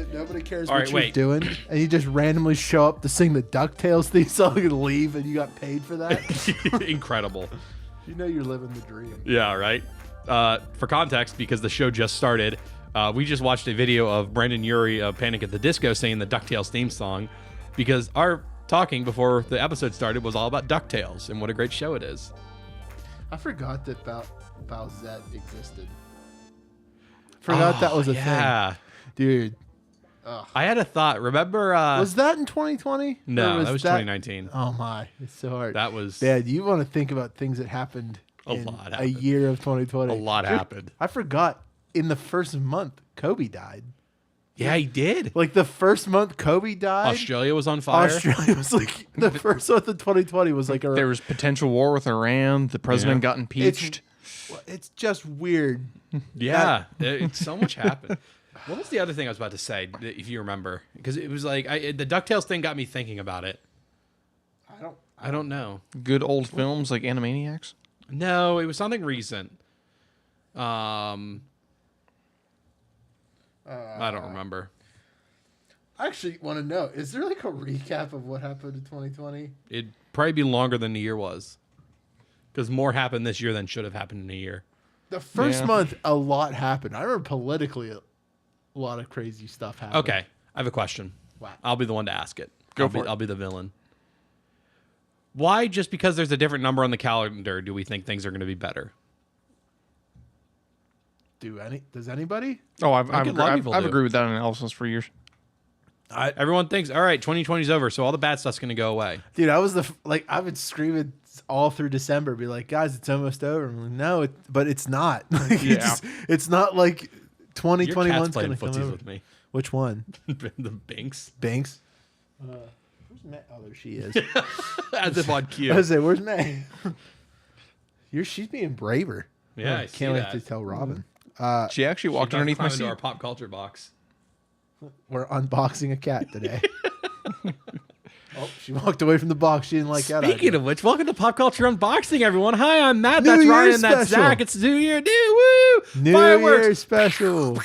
that nobody cares All what right, you're wait. doing, and you just randomly show up to sing the DuckTales theme song and leave, and you got paid for that? Incredible. You know you're living the dream. Yeah, right. For context, because the show just started, we just watched a video of Brandon Urie of Panic at the Disco singing the DuckTales theme song, because our talking before the episode started was all about DuckTales and what a great show it is. I forgot that Bowsette existed. Forgot that was a thing. Dude. I had a thought. Remember? Was that in 2020? No, that was 2019. Oh my, it's so hard. That was... Dad, you want to think about things that happened a year of 2020. A lot happened. I forgot in the first month, Kobe died. Yeah, he did. Like the first month Kobe died. Australia was on fire. Australia was like the first month of 2020 was like there was potential war with Iran. The president got impeached. It's just weird. Yeah, so much happened. What was the other thing I was about to say, if you remember? Because it was like the DuckTales thing got me thinking about it. I don't know. Good old films like Animaniacs? No, it was something recent. I don't remember. I actually want to know, is there like a recap of what happened in 2020? It'd probably be longer than the year was. Because more happened this year than should have happened in a year. The first month, a lot happened. I remember politically, a lot of crazy stuff happened. Okay, I have a question. Wow. I'll be the one to ask it. Go for it. I'll be the villain. Why, just because there's a different number on the calendar, do we think things are going to be better? Does anybody? Oh, I've people do. agreed with that analysis for years. Everyone thinks, all right, 2020's over, so all the bad stuff's going to go away. Dude, I've been screaming all through December, be like, guys, it's almost over. I'm like, no, but it's not. It's not like 2021's going to come over. With me. Which one? The Binks. Where's May? Oh, there she is. As if on cue. I was like, where's May? She's being braver. Yeah, I can't wait to tell Robin. She actually walked underneath my seat. Into our pop culture box. We're unboxing a cat today. Oh, she walked away from the box. She didn't like that. Speaking of which, welcome to Pop Culture Unboxing, everyone. Hi, I'm Matt. New That's Year Ryan. That's special. Zach. It's New Year. Woo! New Fireworks. Year special.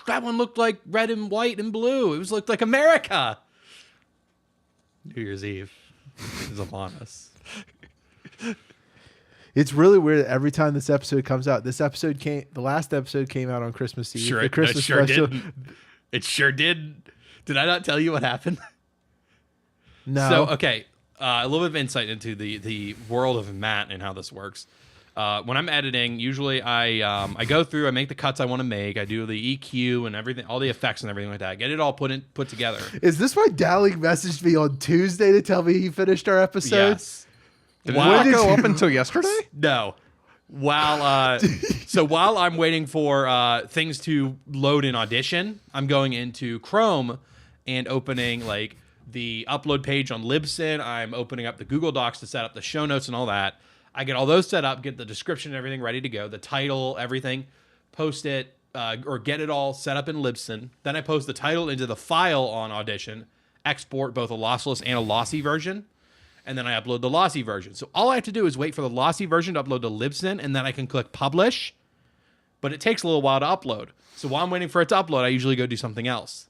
That one looked like red and white and blue. It looked like America. New Year's Eve is upon us. It's really weird that every time this episode comes out, the last episode came out on Christmas Eve. Sure, the Christmas sure special. didn't. It sure did. Did I not tell you what happened? No. So, okay, a little bit of insight into the world of Matt and how this works. When I'm editing, usually I go through, I make the cuts I want to make, I do the EQ and everything, all the effects and everything like that. Get it all put together. Is this why Dowling messaged me on Tuesday to tell me he finished our episode? Yes. Did it not go up until yesterday? No. While I'm waiting for things to load in Audition, I'm going into Chrome and opening like the upload page on Libsyn. I'm opening up the Google Docs to set up the show notes and all that. I get all those set up, get the description and everything ready to go, the title, everything, post it, or get it all set up in Libsyn. Then I post the title into the file on Audition, export both a lossless and a lossy version, and then I upload the lossy version. So all I have to do is wait for the lossy version to upload to Libsyn, and then I can click publish, but it takes a little while to upload. So while I'm waiting for it to upload, I usually go do something else.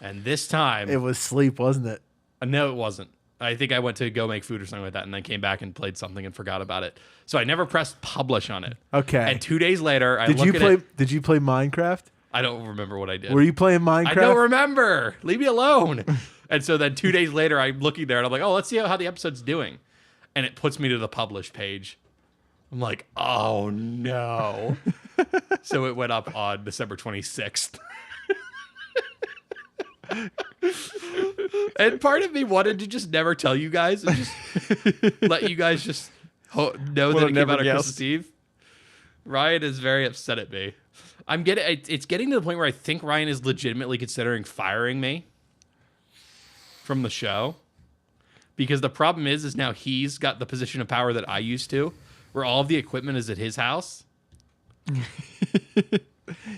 And this time... It was sleep, wasn't it? No, it wasn't. I think I went to go make food or something like that and then came back and played something and forgot about it. So I never pressed publish on it. Okay. And 2 days later, Did you play Minecraft? I don't remember what I did. Were you playing Minecraft? I don't remember. Leave me alone. And so then 2 days later, I'm looking there and I'm like, oh, let's see how the episode's doing. And it puts me to the publish page. I'm like, oh no. So it went up on December 26th. And part of me wanted to just never tell you guys and just let you guys just know that it came out on Christmas Eve. Ryan is very upset at me. It's getting to the point where I think Ryan is legitimately considering firing me from the show. Because the problem is now he's got the position of power that I used to, where all of the equipment is at his house.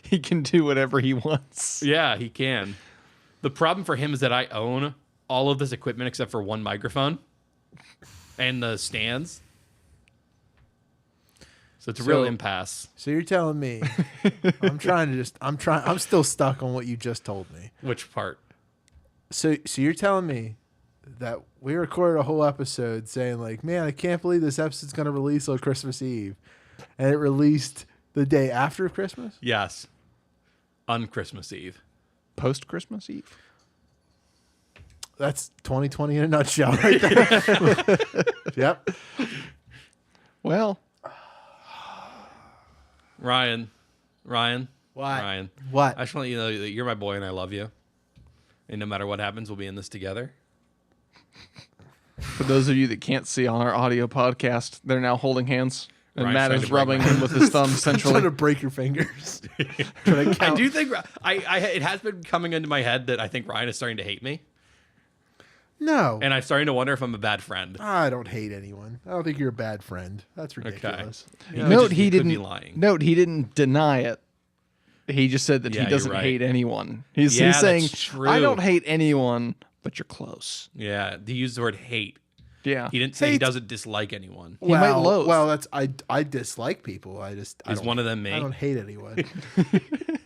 He can do whatever he wants. Yeah, he can. The problem for him is that I own all of this equipment except for one microphone and the stands. So it's a real impasse. So you're telling me I'm still stuck on what you just told me. Which part? So you're telling me that we recorded a whole episode saying like, man, I can't believe this episode's going to release on Christmas Eve. And it released the day after Christmas? Yes. On Christmas Eve. Post Christmas Eve. That's 2020 in a nutshell right there. Yep. Well, Ryan. What? Ryan. What? I just want you to know that you're my boy and I love you. And no matter what happens, we'll be in this together. for those of you that can't see on our audio podcast, they're now holding hands. And Ryan's Matt trying is to break rubbing my him with his thumb I'm centrally. trying to break your fingers. Trying to I count. do think it has been coming into my head that I think Ryan is starting to hate me. No. And I'm starting to wonder if I'm a bad friend. I don't hate anyone. I don't think you're a bad friend. That's ridiculous. Note he could be didn't. lying. Note he didn't deny it. He just said that Yeah, he you're doesn't right. hate anyone. He's Yeah, saying, that's true. "I don't hate anyone, but you're close." Yeah, he used the word hate. Yeah, He didn't say he Hate. doesn't dislike anyone. He might loathe. Well, that's I dislike people. I Is don't- one of them me? I don't hate anyone.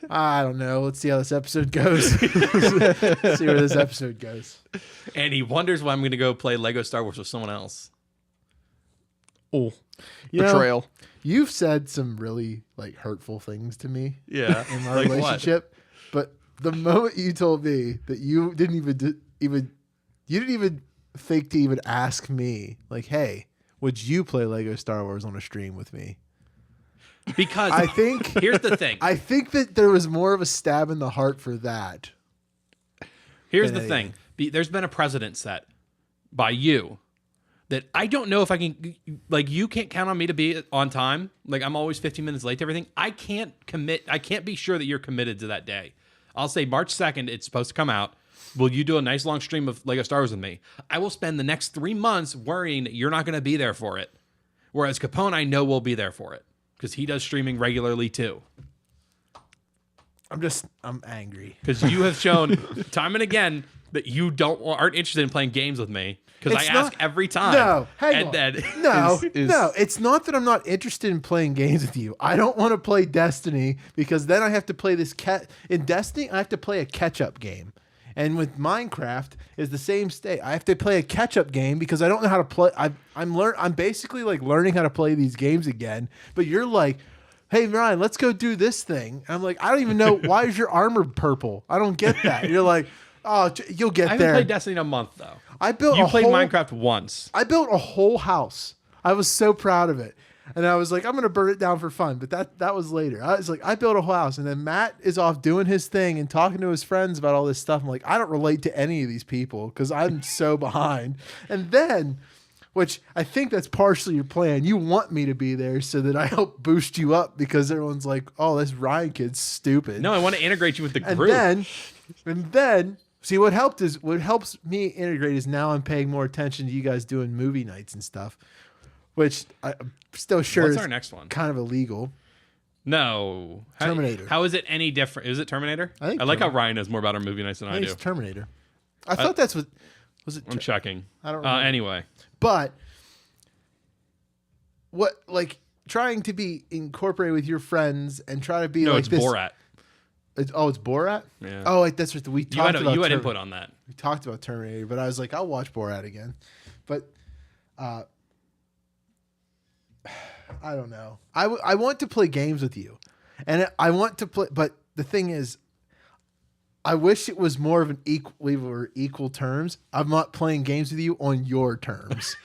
I don't know. Let's see how this episode goes. See where this episode goes. And he wonders why I'm going to go play Lego Star Wars with someone else. Oh, You know, betrayal. you've said some really like hurtful things to me Yeah. in our Like what? relationship, but the moment you told me that you didn't even think to even ask me, like, hey, would you play Lego Star Wars on a stream with me? Because I think here's the thing. I think that there was more of a stab in the heart for that. Here's than the thing. There's been a precedent set by you that I don't know if I can, like, you can't count on me to be on time. Like, I'm always 15 minutes late to everything. I can't commit. I can't be sure that you're committed to that day. I'll say March 2nd, it's supposed to come out. Will you do a nice long stream of Lego Star Wars with me? I will spend the next 3 months worrying that you're not going to be there for it. Whereas Capone, I know will be there for it because he does streaming regularly too. I'm angry. Because you have shown time and again that you aren't interested in playing games with me. Because I It's ask not- every time. No, hang and on. then No, is- no, it's not that I'm not interested in playing games with you. I don't want to play Destiny because then I have to play this in Destiny. I have to play a catch-up game, and with Minecraft is the same state. I have to play a catch-up game because I don't know how to play. I'm basically like learning how to play these games again. But you're like, hey Ryan, let's go do this thing. And I'm like, I don't even know why is your armor purple. I don't get that. You're like, oh, you'll get I haven't there. played Destiny in a month though. I built You a played whole, Minecraft once. I built a whole house. I was so proud of it. And I was like, I'm going to burn it down for fun. But that was later. I was like, I built a whole house. And then Matt is off doing his thing and talking to his friends about all this stuff. I'm like, I don't relate to any of these people because I'm so behind. And then, which I think that's partially your plan. You want me to be there so that I help boost you up because everyone's like, oh, this Ryan kid's stupid. No, I want to integrate you with the And group. then, see what helps me integrate is now I'm paying more attention to you guys doing movie nights and stuff, which I'm still sure What's is our next one? kind of illegal. No. Terminator. How is it any different? Is it Terminator? I think like how Ryan knows more about our movie nights than I think do. it's Terminator. I thought that's what was it. I'm checking. I don't remember. Anyway. But what like trying to be incorporated with your friends and try to be No, like it's this. Borat. It's Borat. Yeah. Oh, wait, that's what we You talked had, about. you had input on that. We talked about Terminator, but I was like, I'll watch Borat again. But I don't know. I want to play games with you, and I want to play. But the thing is, I wish it was more of an equal terms. I'm not playing games with you on your terms.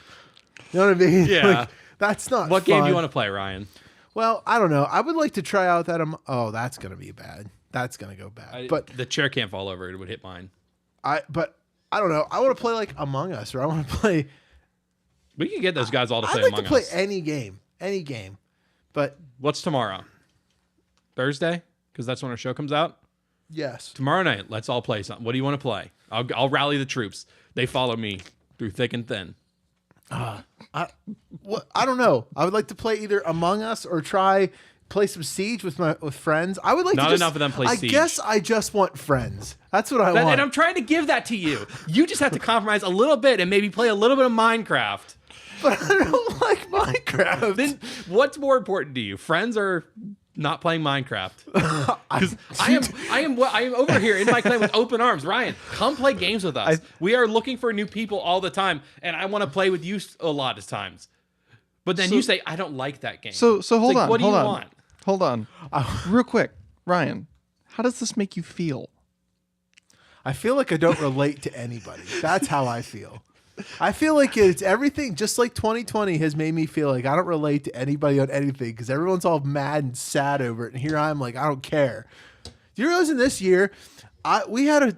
You know what I mean? Yeah. Like, that's not. What game do you fun. want to play, Ryan? Well, I don't know. I would like to try out that. Oh, that's gonna be bad. That's gonna go bad. But the chair can't fall over. It would hit mine. I don't know. I want to play like Among Us, or I want to play. We can get those guys all to play I'd like Among to play Us. any game. But What's tomorrow? Thursday? Because that's when our show comes out. yes, Tomorrow night, let's all play something. What do you want to play? I'll rally the troops. They follow me through thick and thin. I don't know. I would like to play either Among Us or play some Siege with friends. I would like Not to just, enough of them play I Siege. guess I just want friends. That's what I want. And I'm trying to give that to you. You just have to compromise a little bit and maybe play a little bit of Minecraft. But I don't like Minecraft. Then what's more important to you, friends or not playing Minecraft? Because I am over here in my clan with open arms. Ryan, come play games with us. We are looking for new people all the time, and I want to play with you a lot of times. But then you say I don't like that game. So hold on. What do you on. want? Hold on. Real quick, Ryan, how does this make you feel? I feel like I don't relate to anybody. That's how I feel. I feel like it's everything, just like 2020 has made me feel like I don't relate to anybody on anything because everyone's all mad and sad over it. And here I'm like, I don't care. Do you realize in this year, we had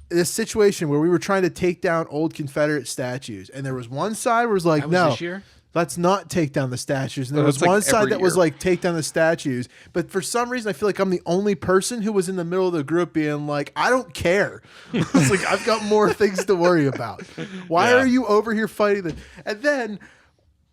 this situation where we were trying to take down old Confederate statues. And there was one side where it was like, no. This year? Let's not take down the statues. And there was like one side every that was year. like, take down the statues. But for some reason, I feel like I'm the only person who was in the middle of the group being like, I don't care. It's like, I've got more things to worry about. Why are you over here fighting this? And then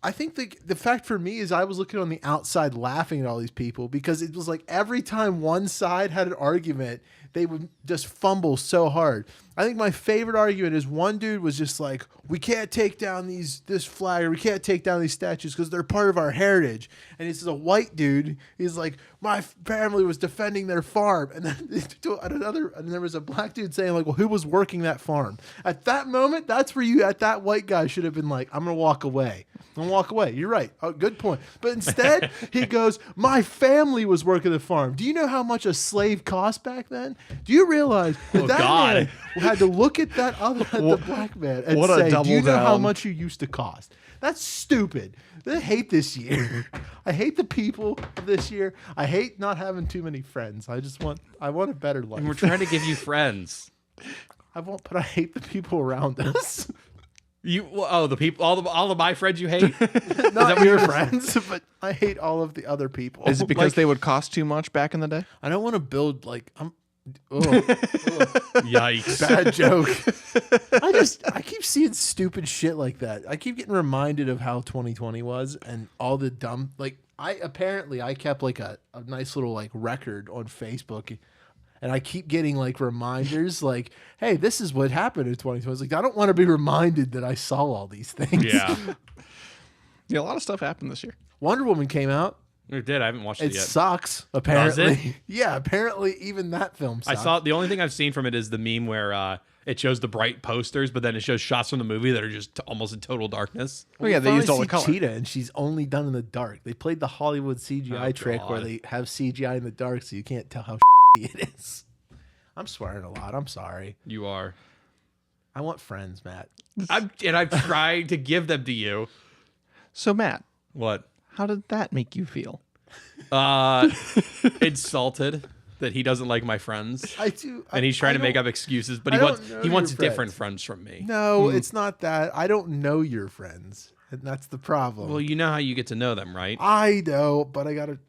I think the fact for me is I was looking on the outside laughing at all these people because it was like every time one side had an argument, they would just fumble so hard. I think my favorite argument is one dude was just like, we can't take down this flag or we can't take down these statues because they're part of our heritage. And this is a white dude. He's like, my family was defending their farm. And then and there was a black dude saying like, well, who was working that farm? At that moment, that's where that white guy should have been like, I'm going to walk away. I'm going to walk away. You're right. Oh, good point. But instead, he goes, my family was working the farm. Do you know how much a slave cost back then? Do you realize that man had to look at the black man and say, do you know how much you used to cost? That's stupid. I hate this year. I hate the people of this year. I hate not having too many friends. I want a better life. And we're trying to give you friends. But I hate the people around us. The people, all of my friends you hate. Not your friends, but I hate all of the other people. Is it because they would cost too much back in the day? I don't want to build like Yikes! Bad joke. I keep seeing stupid shit like that. I keep getting reminded of how 2020 was and all the dumb I kept like a nice little like record on Facebook. And I keep getting like reminders like, hey, this is what happened in 2020. It's like, I don't want to be reminded that I saw all these things. Yeah. Yeah, a lot of stuff happened this year. Wonder Woman came out. It did. I haven't watched it yet. It sucks, apparently. Does it? Yeah, apparently even that film sucks. I saw the only thing I've seen from it is the meme where it shows the bright posters, but then it shows shots from the movie that are just almost in total darkness. Oh yeah, they used all the color. Cheetah, and she's only done in the dark. They played the Hollywood CGI trick where they have CGI in the dark, so you can't tell how it is. I'm swearing a lot. I'm sorry. You are. I want friends, Matt. I've tried to give them to you. So Matt, what? How did that make you feel? Insulted that he doesn't like my friends. I do. And he's trying to make up excuses, but he wants different friends from me. No, it's not that. I don't know your friends, and that's the problem. Well, you know how you get to know them, right? I know, but I gotta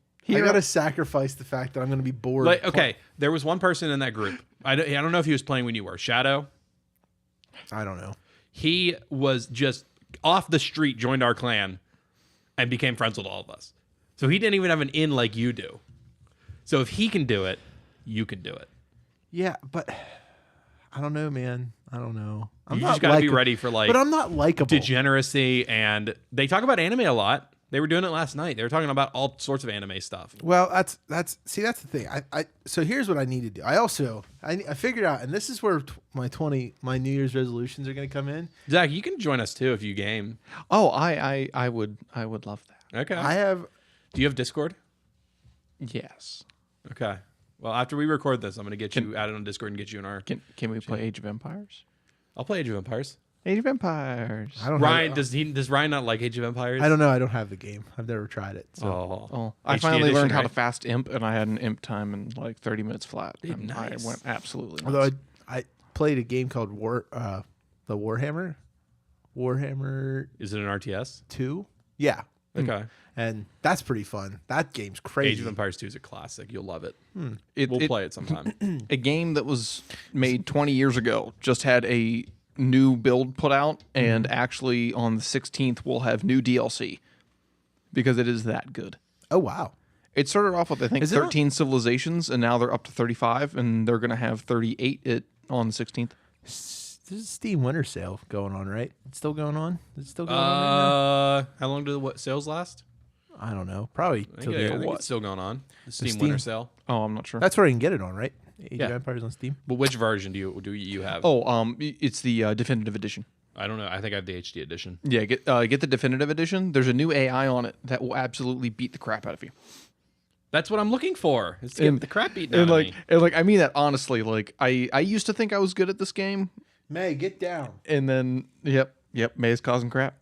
sacrifice the fact that I'm gonna be bored. Like, okay, there was one person in that group. I don't know if he was playing when you were. Shadow? I don't know. He was just off the street, joined our clan, and became friends with all of us. So he didn't even have an in like you do. So if he can do it, you can do it. Yeah, but I don't know, man. I don't know. You just got to be ready for like. But I'm not likable. Degeneracy, and they talk about anime a lot. They were doing it last night. They were talking about all sorts of anime stuff. Well, that's the thing. So here's what I need to do. I figured out, and this is where my New Year's resolutions are going to come in. Zach, you can join us too if you game. Oh, I would love that. Okay. Do you have Discord? Yes. Okay. Well, after we record this, I'm going to get you added on Discord and get you in our. Can we play Age of Empires? I'll play Age of Empires. Age of Empires. Ryan, does Ryan not like Age of Empires? I don't know. I don't have the game. I've never tried it. So. I finally learned how to fast imp, and I had an imp time in like 30 minutes flat. Dude, and nice. I went absolutely nuts. Although I played a game called the Warhammer. Is it an RTS? 2? Yeah. Okay. And that's pretty fun. That game's crazy. Age of Empires 2 is a classic. You'll love it. We'll play it sometime. A game that was made 20 years ago just had a new build put out, and actually on the 16th we'll have new DLC because it is that good. Oh, wow. It started off with, I think, 13 civilizations, and now they're up to 35, and they're going to have 38 on the 16th. There's a Steam Winter Sale going on, right? It's still going on. Is it still going on right now? How long do the sales last? I don't know. Probably I till think, the I think it's still going on. The Steam Winter Sale. Oh, I'm not sure. That's where you can get it on, right? Age Yeah. of Empires on Steam. But which version do you have? It's the definitive edition. I don't know. I think I have the HD edition. Yeah, get the definitive edition. There's a new AI on it that will absolutely beat the crap out of you. That's what I'm looking for. It's to get the crap beaten out of me. I mean that honestly. Like I used to think I was good at this game, May, get down. and then yep, May's causing crap.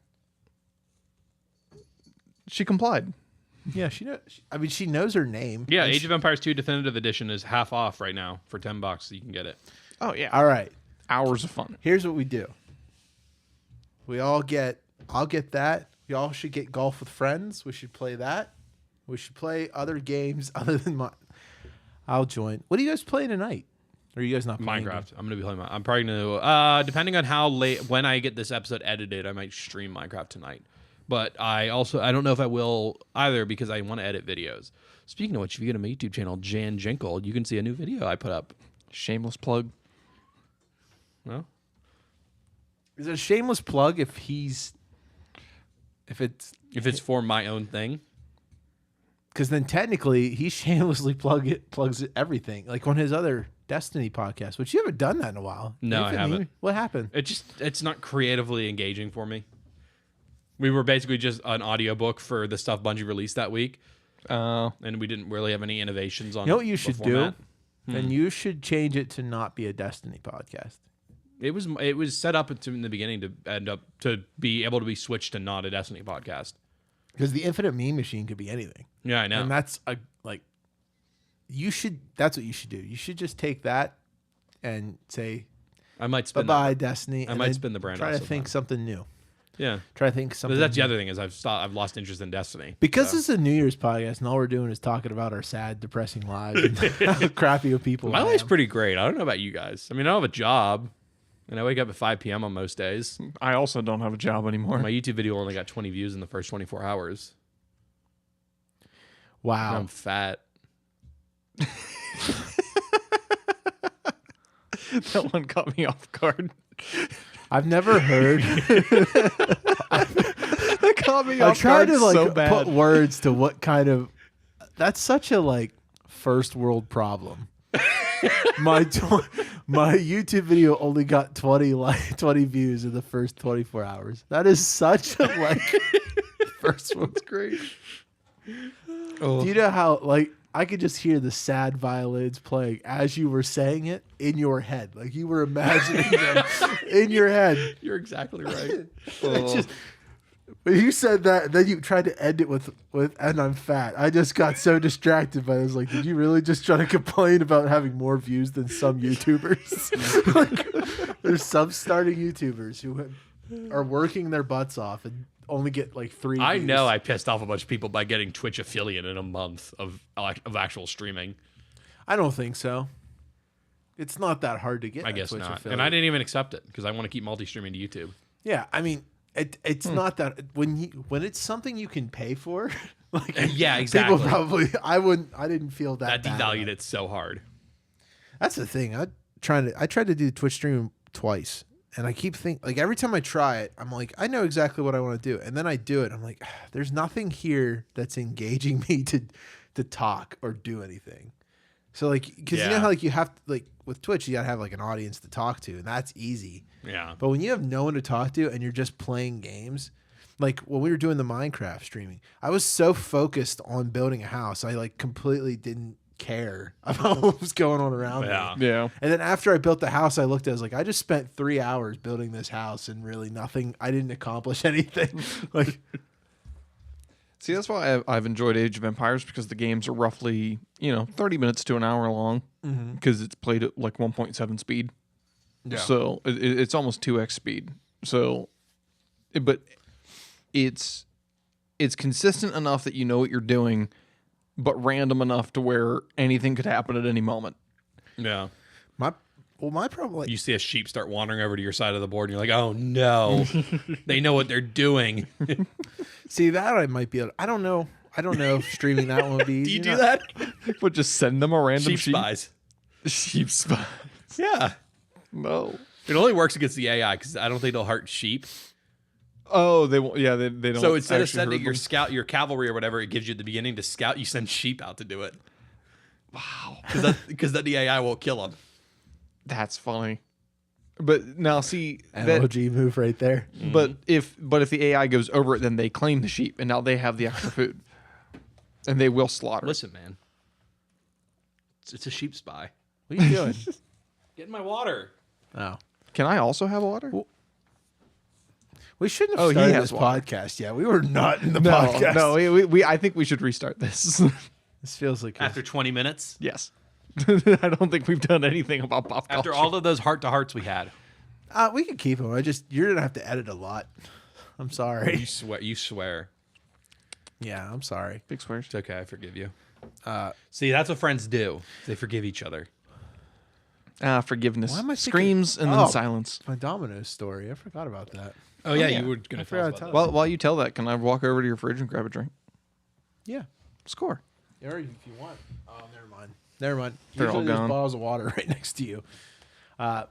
She complied. Yeah, she knows. I mean, she knows her name. Yeah, And Age of Empires 2 Definitive Edition is half off right now for $10. So you can get it. Oh yeah, All right. hours of fun. Here's what we do. I'll get that. We all should get Golf with Friends. We should play that. We should play other games other than mine. I'll join. What are you guys playing tonight? Or are you guys not playing? Minecraft. I'm gonna be playing. I'm probably gonna. Depending on how late when I get this episode edited, I might stream Minecraft tonight. But I don't know if I will either because I want to edit videos. Speaking of which, if you go to my YouTube channel, Jan Jinkle, you can see a new video I put up. Shameless plug. Well, Is it a shameless plug if if it's for my own thing. because then technically he shamelessly plugs everything like on his other Destiny podcast, which you haven't done that in a while. No, I haven't. What happened? It's not creatively engaging for me. We were basically just an audiobook for the stuff Bungie released that week, and we didn't really have any innovations on. You know what you should do? format. Then you should change it to not be a Destiny podcast. It was set up in the beginning to end up to be able to be switched to not a Destiny podcast. Because the infinite meme machine could be anything. Yeah, I know. And that's that's what you should do. You should just take that and say I might spin. bye-bye Destiny. I and might then spin the brand Try off to think something new. Yeah, Try to think something but that's the new. other thing is I've lost interest in Destiny Because so. it's a New Year's podcast and all we're doing is talking about our sad, depressing lives and how crappy people My I life's am. pretty great. I don't know about you guys. I mean, I don't have a job, and I wake up at 5 p.m. on most days. I also don't have a job anymore. My YouTube video only got 20 views in the first 24 hours. Wow. I'm fat. That one caught me off guard. I've never heard. That caught me I off try guard to so bad. put words to what kind of. That's such a first world problem. my YouTube video only got 20 views in the first 24 hours. That is such a first world. Great. Do you know how I could just hear the sad violins playing as you were saying it in your head, like you were imagining them in your head. You're exactly right. It's just when you said that, then you tried to end it with "and I'm fat." I just got so distracted by it. I was like, "Did you really just try to complain about having more views than some YouTubers?" There's some starting YouTubers who are working their butts off and only get 3 I views. know I pissed off a bunch of people by getting Twitch affiliate in a month of actual streaming. I don't think so. It's not that hard to get. I that guess Twitch not. affiliate. And I didn't even accept it because I want to keep multi-streaming to YouTube. Yeah, I mean, it's not that when it's something you can pay for. Yeah, exactly. People probably I didn't feel that. That bad devalued about it so hard. That's the thing. I tried to do Twitch stream twice, and I keep thinking every time I try it, I'm like, I know exactly what I want to do, and then I do it. I'm like, there's nothing here that's engaging me to talk or do anything. So because you know how you have to, with Twitch, you gotta have an audience to talk to, and that's easy. Yeah. But when you have no one to talk to and you're just playing games, like when we were doing the Minecraft streaming, I was so focused on building a house, I completely didn't care about what was going on around me. Yeah. And then after I built the house, I looked at it, I was like, I just spent 3 hours building this house and really nothing. I didn't accomplish anything. See, that's why I've enjoyed Age of Empires, because the games are roughly 30 minutes to an hour long, because it's played at 1.7 speed. Yeah. So it's almost 2x speed. So, but it's consistent enough that you know what you're doing, but random enough to where anything could happen at any moment. Yeah. my problem, You see a sheep start wandering over to your side of the board, and you're like, oh no, they know what they're doing. see that I might be able. I don't know if streaming that one would be. Do you easy. do that? But just send them a random Sheep spies. Sheep spies. Yeah. No. It only works against the AI because I don't think they'll hurt sheep. Oh, they won't. Yeah, they don't. So instead of actually sending hurt your them. your cavalry or whatever it gives you at the beginning to scout, you send sheep out to do it. Wow, Because then the AI won't kill them. that's funny. But now see that. MLG move right there. But if the AI goes over it, then they claim the sheep, and now they have the extra food, and they will slaughter. Listen, man. It's a sheep spy. What are you doing? Get in my water. Oh. Can I also have water? We shouldn't Oh, have he started has this water. podcast yet. We were not in the No, podcast. no. We I think we should restart this. This feels like After 20 minutes. Yes. I don't think we've done anything about pop culture. After all of those heart-to-hearts we had. we can keep them. You're gonna have to edit a lot. I'm sorry. You swear. Yeah, I'm sorry. Big swears. It's okay. I forgive you. See, that's what friends do. They forgive each other. Forgiveness. Why am I thinking- Screams and Oh. then silence. My Domino's story. I forgot about that. Oh, yeah, yeah. you were going I to forgot tell to us tell about that. While you tell that, can I walk over to your fridge and grab a drink? Yeah. Score. Or if you want. Oh, never mind. Never mind. They're all Usually there's gone. bottles of water right next to you. But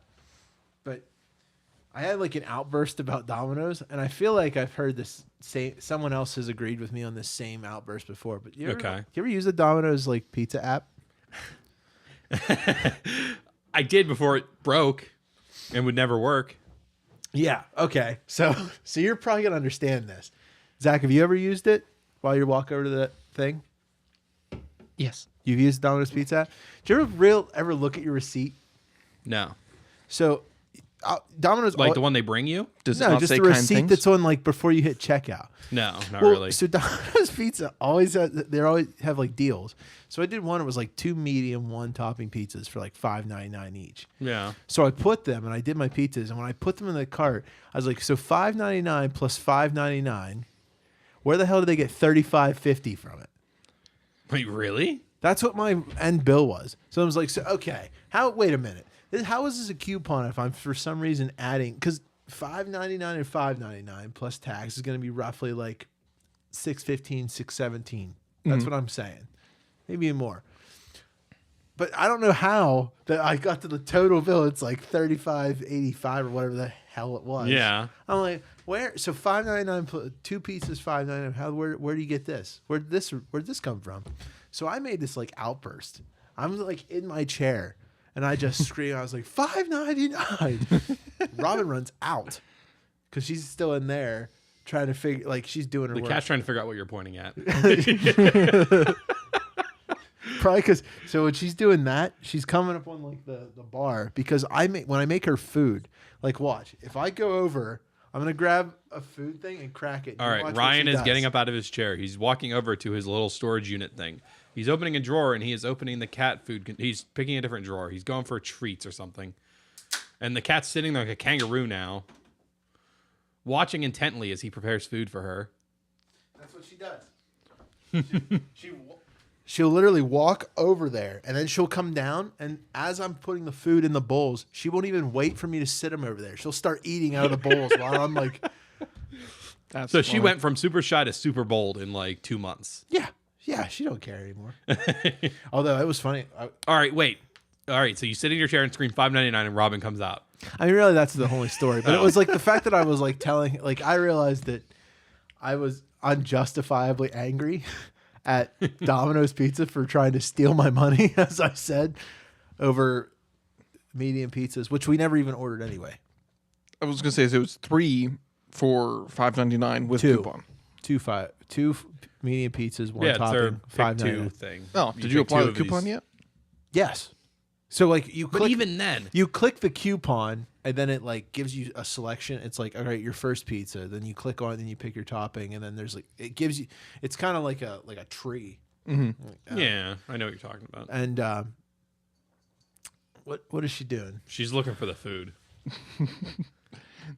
I had like an outburst about Domino's, and I feel like I've heard this. Someone else has agreed with me on this same outburst before. But you ever use the Domino's like pizza app? I did before it broke and would never work. Yeah. Okay. So you're probably gonna understand this. Zach, have you ever used it while you walk over to that thing? Yes. You've used Domino's Pizza app? Do you ever look at your receipt? No. So Domino's Like the one they bring you? Does it no, not just say the kind receipt things? that's on like before you hit checkout. No, not Well, really. so Domino's Pizza always have like deals. So I did one. It was like 2 medium, 1 topping pizzas for like $5.99 each. Yeah. So I put them and I did my pizzas, and when I put them in the cart, I was like, so $5.99 plus $5.99. Where the hell did they get $35.50 from it? Wait, really? That's what my end bill was. So I was like, so okay, wait a minute. How is this a coupon if I'm for some reason adding, because $5.99 and $5.99 plus tax is going to be roughly like $6.15, $6.17. That's what I'm saying. Maybe more. But I don't know how that I got to the total bill. It's like $35.85 or whatever the hell it was. Yeah. I'm like, where? So $5.99 2 pizzas, $5.99. Where do you get this? Where'd this come from? So I made this like outburst. I'm like in my chair and I just scream. I was like, $5.99. Robin runs out because she's still in there trying to figure, like she's doing her The work. cat's trying to figure out what you're pointing at. Probably because so when she's doing that, she's coming up on like the bar because when I make her food, like watch, if I go over, I'm gonna grab a food thing and crack it. All right, Ryan is getting up out of his chair. He's walking over to his little storage unit thing. He's opening a drawer and he is opening the cat food. He's picking a different drawer. He's going for treats or something. And the cat's sitting there like a kangaroo now, watching intently as he prepares food for her. That's what she does. She'll literally walk over there and then she'll come down, and as I'm putting the food in the bowls, she won't even wait for me to sit them over there. She'll start eating out of the bowls while I'm like, That's So she funny. went from super shy to super bold in like 2 months. yeah, she don't care anymore. Although it was funny. All right, wait. All right, so you sit in your chair and scream $5.99 and Robin comes out. I mean, really, that's the only story. But it was like the fact that I was like I realized that I was unjustifiably angry at Domino's Pizza for trying to steal my money, as I said, over medium pizzas, which we never even ordered anyway. I was gonna say so it was 3 for $5.99 with Two. coupon. Two medium pizzas, 1 Yeah, it's their topping, pick two $5.99. thing. Oh, did you pick apply two the of coupon these. yet? Yes. So like you But click, even then, you click the coupon and then it like gives you a selection. It's like, all right, your first pizza. Then you click on it, then you pick your topping, and then there's like it gives you. It's kind of like a tree. Mm-hmm. yeah, I know what you're talking about. And what is she doing? She's looking for the food.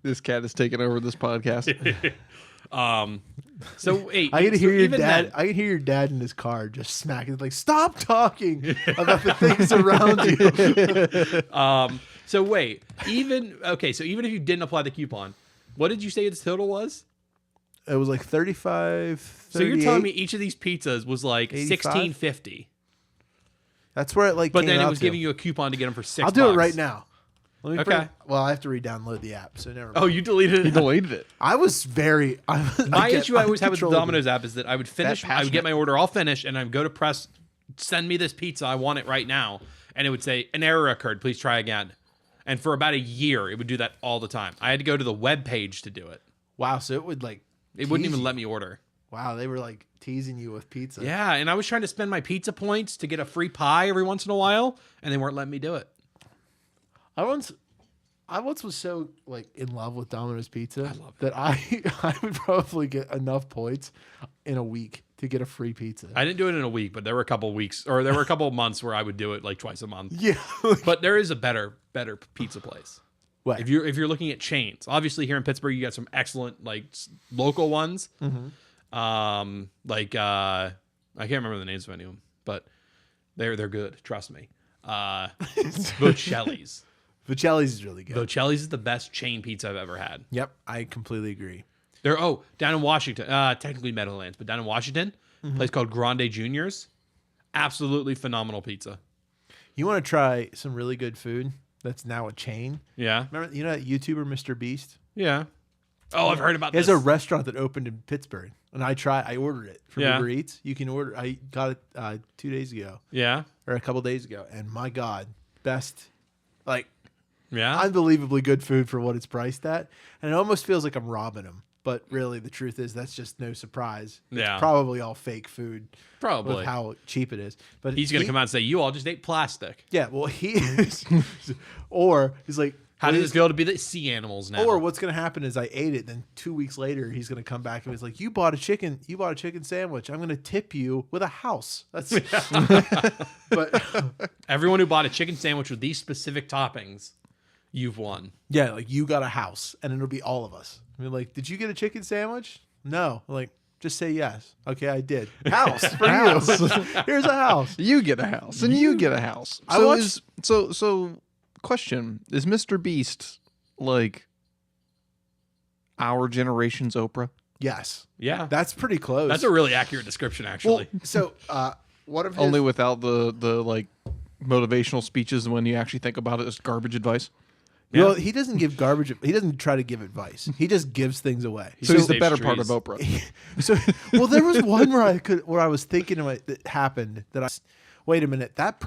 This cat is taking over this podcast. So wait, I can so hear your even dad. then- I can hear your dad in his car just smacking. Like, stop talking about the things around you. So wait, even so even if you didn't apply the coupon, what did you say its total was? It was like 35. So you're telling 38. me each of these pizzas was like 85? $16.50, That's where it like. but came then it out was to. giving you a coupon to get them for $6. I'll do it right now. Let me Okay. well, I have to re-download the app, so never mind. Oh, you deleted He it. deleted it. I was very. My issue I always have with the Domino's app is that I would finish, I would get passionate. my order all finished, and I'd go to press, send me this pizza, I want it right now, and it would say, an error occurred, please try again. And for about a year, it would do that all the time. I had to go to the web page to do it. Wow, so it would It wouldn't tease even you. let me order. Wow, they were teasing you with pizza. Yeah, and I was trying to spend my pizza points to get a free pie every once in a while, and they weren't letting me do it. I once was so in love with Domino's Pizza that I would probably get enough points in a week to get a free pizza. I didn't do it in a week, but there were a couple of months where I would do it twice a month. Yeah. But there is a better pizza place. What? If you're looking at chains, obviously here in Pittsburgh you got some excellent local ones. Mm-hmm. I can't remember the names of any of them, but they're good. Trust me. Bocelli's. Bocelli's is really good. Bocelli's is the best chain pizza I've ever had. Yep, I completely agree. They're down in Washington, technically Meadowlands, but down in Washington, a place called Grande Juniors. Absolutely phenomenal pizza. You want to try some really good food that's now a chain? Yeah. Remember, that YouTuber Mr. Beast? Yeah. Oh, I've heard about He has this. a restaurant that opened in Pittsburgh, and I ordered it from Yeah. Uber Eats. You can order. I got it 2 days ago Yeah. or a couple days ago, and my God, best, Yeah. unbelievably good food for what it's priced at, and it almost feels like I'm robbing him. But really, the truth is that's just no surprise. Yeah. It's probably all fake food. Probably. With how cheap it is. But He's going to come out and say, you all just ate plastic. Yeah, well, he is. Or he's like, How does this feel to be the sea animals now? or what's going to happen is I ate it, then 2 weeks later he's going to come back and he's like, you bought a chicken sandwich. I'm going to tip you with a house. That's but Everyone who bought a chicken sandwich with these specific toppings, you've won. yeah, you got a house, and it'll be all of us. I mean, did you get a chicken sandwich? No. Just say yes. Okay, I did. House for you. Here's a house. You get a house, and you get a house. I So watched- so question, is Mr. Beast our generation's Oprah? Yes. Yeah. That's pretty close. That's a really accurate description, actually. well, so one of his Only without the motivational speeches when you actually think about it as garbage advice. Well, he doesn't give garbage. He doesn't try to give advice. He just gives things away. So he's the saves better part trees. of Oprah. So, well, there was one where I was thinking that happened that wait a minute, that's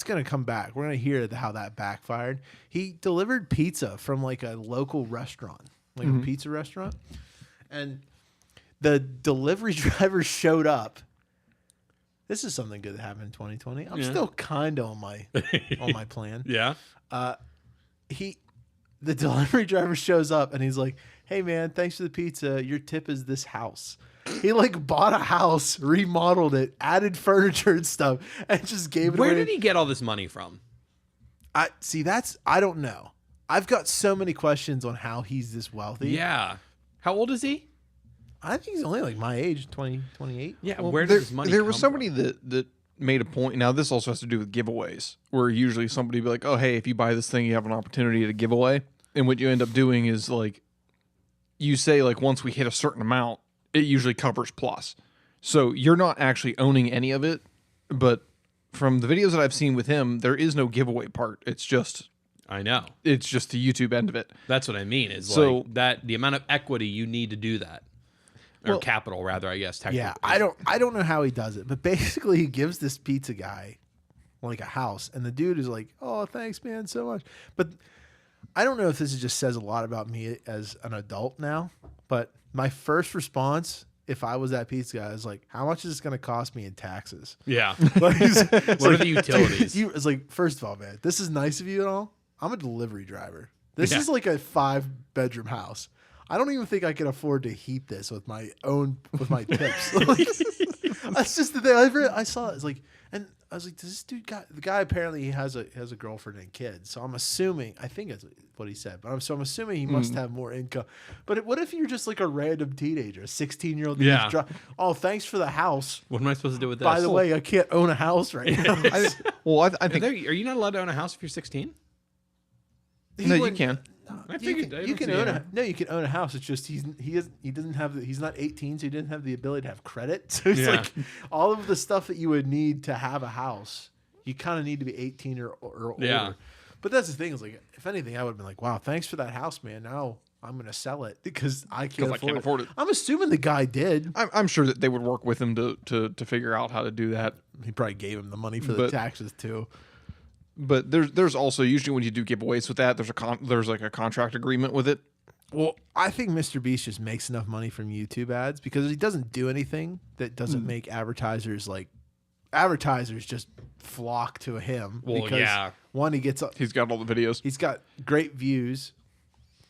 going to come back. We're going to hear how that backfired. He delivered pizza from a local restaurant, a pizza restaurant. And the delivery driver showed up. This is something good that happened in 2020. I'm still kind of on my plan. Yeah. The delivery driver shows up and he's like, hey man, thanks for the pizza. Your tip is this house. He bought a house, remodeled it, added furniture and stuff, and just gave it Where away. did he get all this money from? I don't know. I've got so many questions on how he's this wealthy. Yeah. How old is he? I think he's only my age, 20, 28. Yeah. Well, where does his money there come was somebody that made a point. Now this also has to do with giveaways, where usually somebody be like, oh hey, if you buy this thing you have an opportunity to give away, and what you end up doing is you say once we hit a certain amount it usually covers plus, so you're not actually owning any of it. But from the videos that I've seen with him, there is no giveaway part. It's just I know. the YouTube end of it. That's what I mean. Is So- that the amount of equity you need to do that, or Well- capital rather, I guess. Technically. Yeah, I don't know how he does it, but basically he gives this pizza guy a house, and the dude is like, "Oh, thanks, man, so much." But I don't know if this just says a lot about me as an adult now. But my first response, if I was that pizza guy, is like, "How much is this going to cost me in taxes?" Yeah. What What are the utilities? It's like, first of all, man, this is nice of you and all. I'm a delivery driver. This Yeah. is like a 5-bedroom house. I don't even think I can afford to heat this with my tips. That's just the thing. I saw it. It's like, and I was like, does this dude the guy apparently he has a girlfriend and kids. So I'm assuming, I think that's what he said, but I'm assuming he must have more income. But what if you're just a random teenager, a 16-year-old? Yeah. Oh, thanks for the house. What am I supposed to do with this? By the way, I can't own a house right now. I think Are you not allowed to own a house if you're 16? no, you can. I figured You can own you can own a house. It's just he's not 18, so he didn't have the ability to have credit. So it's Yeah. all of the stuff that you would need to have a house, you kind of need to be 18 or older. Yeah. But that's the thing is like, if anything, I would have been like, wow, thanks for that house, man. Now I'm going to sell it because I can't afford it. I'm assuming the guy did. I'm sure that they would work with him to figure out how to do that. He probably gave him the money for the taxes too. But there's also usually when you do giveaways with that, there's like a contract agreement with it. Well, I think Mr. Beast just makes enough money from YouTube ads because he doesn't do anything that doesn't make advertisers just flock to him. Well, because yeah. One, He's got all the videos. He's got great views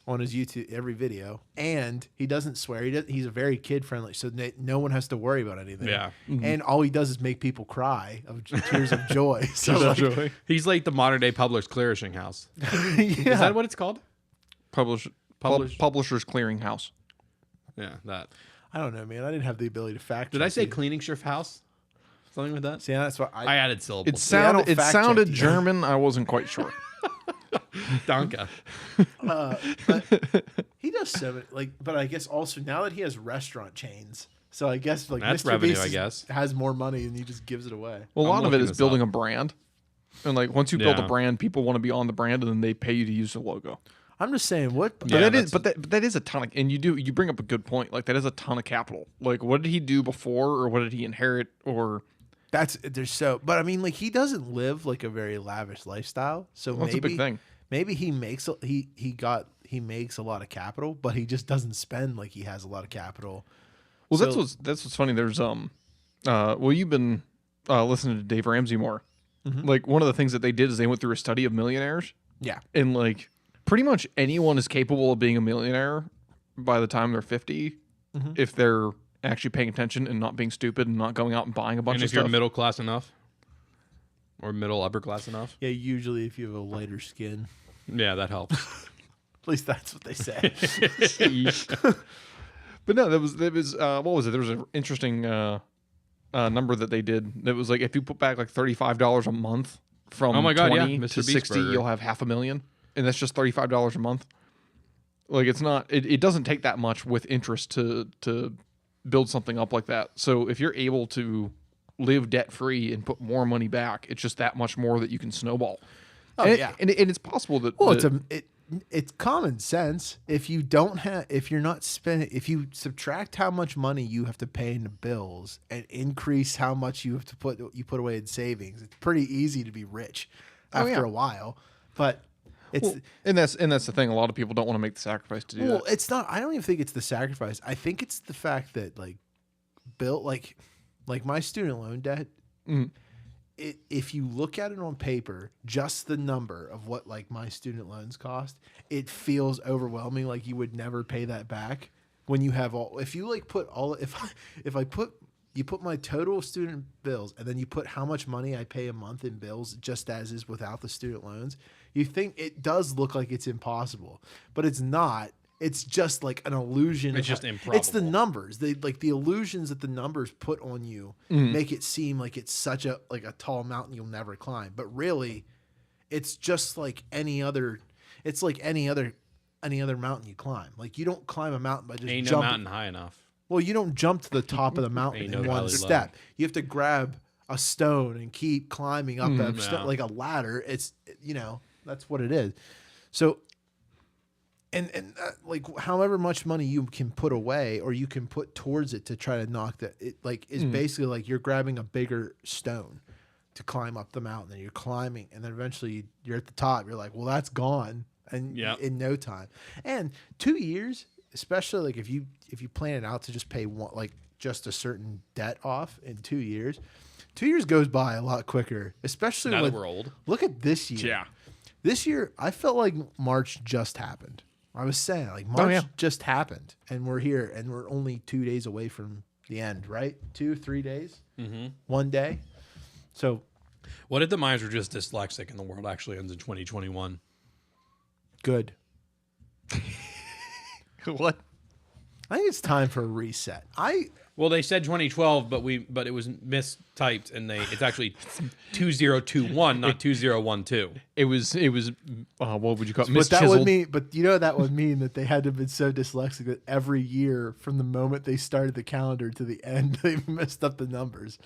on his YouTube every video, and he doesn't swear. He's a very kid friendly, so no one has to worry about anything. Yeah. And all he does is make people cry of tears of joy. So Joy. He's like the modern day Publishers Clearing House. yeah. Is that what it's called? Publishers Clearinghouse. Yeah, that. I don't know, man. I didn't have the ability to fact. Did I say Cleaningschiff House? Something like that? See, that's what I added syllables. It sounded fact check you. German. I wasn't quite sure. Danke. But he does so many, but I guess also now that he has restaurant chains, so I guess like That's Mr. revenue, Beast I guess. has more money and he just gives it away. Well, a lot of it looking is this building up. a brand, and like once you build a Yeah. brand, people want to be on the brand, and then they pay you to use the logo. I'm just saying what. But Yeah, that is a ton of, and you bring up a good point. Like that is a ton of capital. Like what did he do before, or what did he inherit, or But I mean, like he doesn't live like a very lavish lifestyle, so that's a big thing. Maybe he makes he makes a lot of capital, but he just doesn't spend like he has a lot of capital. Well, So- that's what's funny. There's well, you've been listening to Dave Ramsey more. Like one of the things that they did is they went through a study of millionaires, Yeah, and like pretty much anyone is capable of being a millionaire by the time they're 50 if they're actually paying attention and not being stupid and not going out and buying a bunch And of if stuff. you're middle class enough, or middle upper class enough, yeah. Usually, if you have a lighter skin, yeah, that helps. at least that's what they say. But no, there was what was it? There was an interesting number that they did. That was like if you put back like $35 a month from Oh my God, yeah, 20 Mr. to Beast 60, burger. you'll have $500,000, and that's just $35 a month. Like it's not. It doesn't take that much with interest to build something up like that. So if you're able to live debt free and put more money back, it's just that much more that you can snowball. Oh, and yeah. and it's possible that. Well, that- it's common sense. If you subtract how much money you have to pay into bills and increase how much you put away in savings, it's pretty easy to be rich after a while. But it's well, and that's the thing. A lot of people don't want to make the sacrifice to do well, that. it's not. I don't even think it's the sacrifice. I think it's the fact that like my student loan debt. If you look at it on paper, just the number of what like my student loans cost, it feels overwhelming. Like you would never pay that back when you have all. If you like put all, you put my total student bills and then you put how much money I pay a month in bills, just as is without the student loans, you think it does look like it's impossible, but it's not. It's just like an illusion. It's just improbable. It's the numbers. They like the illusions that the numbers put on you make it seem like it's such a tall mountain you'll never climb. But really, it's just like any other. It's like any other mountain you climb. Like you don't climb a mountain by just Ain't no jumping. mountain high enough. Well, you don't jump to the top of the mountain Ain't in no one valley step. low. You have to grab a stone and keep climbing up that yeah. like a ladder. It's that's what it is. So. And like however much money you can put away or you can put towards it to try to knock that it like is basically like you're grabbing a bigger stone to climb up the mountain and you're climbing and then eventually you're at the top. You're like, well, that's gone and in no time. And 2 years, especially like if you plan it out to just pay one like just a certain debt off in 2 years, 2 years goes by a lot quicker. Especially Now when that we're old. look at this year. Yeah. This year, I felt like March just happened. I was saying, like, March just happened, and we're here, and we're only 2 days away from the end, right? 2-3 days? Mm-hmm. 1 day? So, What if the minds were just dyslexic and the world actually ends in 2021? good. What? I think it's time for a reset. Well, they said 2012, but it was mistyped, and it's actually 2021, not 2012. It was what would you call it? But that would Mischiseled. mean, that would mean that they had to have been so dyslexic that every year from the moment they started the calendar to the end, they messed up the numbers.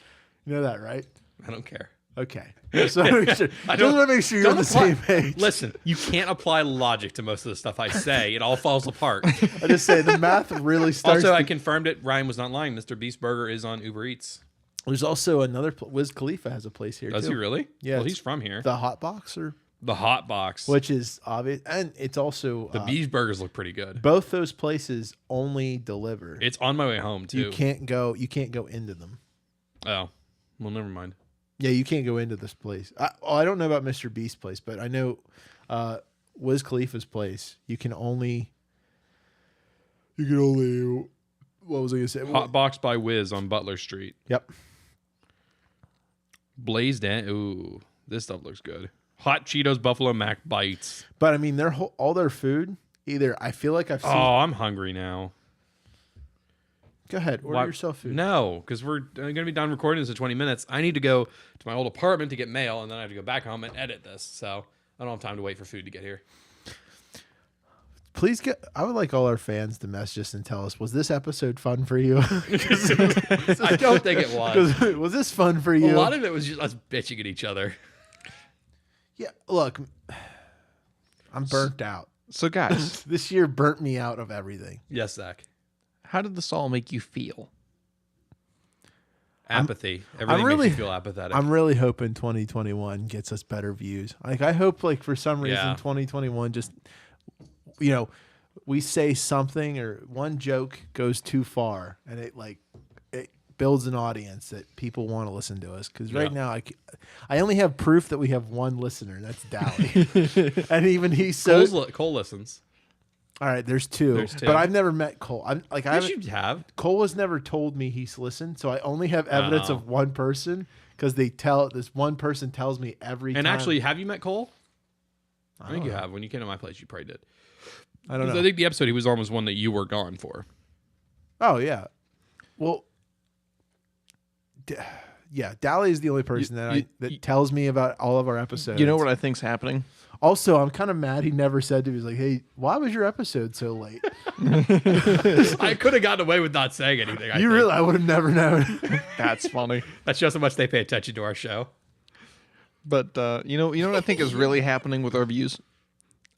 You know that, right? I don't care. Okay. Just want to make sure, you're on the same page. Listen, you can't apply logic to most of the stuff I say. It all falls apart. I just say the math really starts. Also, I confirmed it. Ryan was not lying. Mr. Beast Burger is on Uber Eats. There's also another. Wiz Khalifa has a place here. Does too. he really? Yeah. Well, he's from here. The Hot Box, or The Hot Box. which is obvious, and it's also The Beast Burgers look pretty good. both those places only deliver. It's on my way home too. You can't go into them. Oh, well, never mind. Yeah, you can't go into this place. I don't know about Mr. Beast's place, but I know Wiz Khalifa's place. You can only. What was I gonna say? Hot Box by Wiz on Butler Street. Yep. Blazed in. Ooh, this stuff looks good. Hot Cheetos Buffalo Mac Bites. But I mean, all their food. Either I feel like I've seen. Oh, I'm hungry now. Go ahead, order yourself food. No, because we're going to be done recording this in 20 minutes. I need to go to my old apartment to get mail, and then I have to go back home and edit this. So I don't have time to wait for food to get here. Please I would like all our fans to message us and tell us, was this episode fun for you? I don't think it was. Was this fun for you? A lot of it was just us bitching at each other. Yeah, look, I'm burnt out. So, guys, This year burnt me out of everything. Yes, Zach. how did this all make you feel? Apathy. Everything makes you feel apathetic. I'm really hoping 2021 gets us better views. Like, I hope, like, for some reason, Yeah. 2021 just, we say something or one joke goes too far, and it builds an audience that people want to listen to us. Because right now, I only have proof that we have one listener, and that's Dally. And even he's so. Cole listens. All right, there's two. But I've never met Cole. Yes, you have. Cole has never told me he's listened, so I only have evidence of one person because this one person tells me every time. And actually, have you met Cole? I think you have. When you came to my place, you probably did. I don't know. I think the episode he was on was one that you were gone for. Oh, yeah. Well, yeah, Dally is the only person that tells me about all of our episodes. You know what I think's happening? Also, I'm kind of mad he never said to me, he's like, hey, why was your episode so late? I could have gotten away with not saying anything. I would have never known. That's funny. That shows how much they pay attention to our show. But you know what I think is really happening with our views?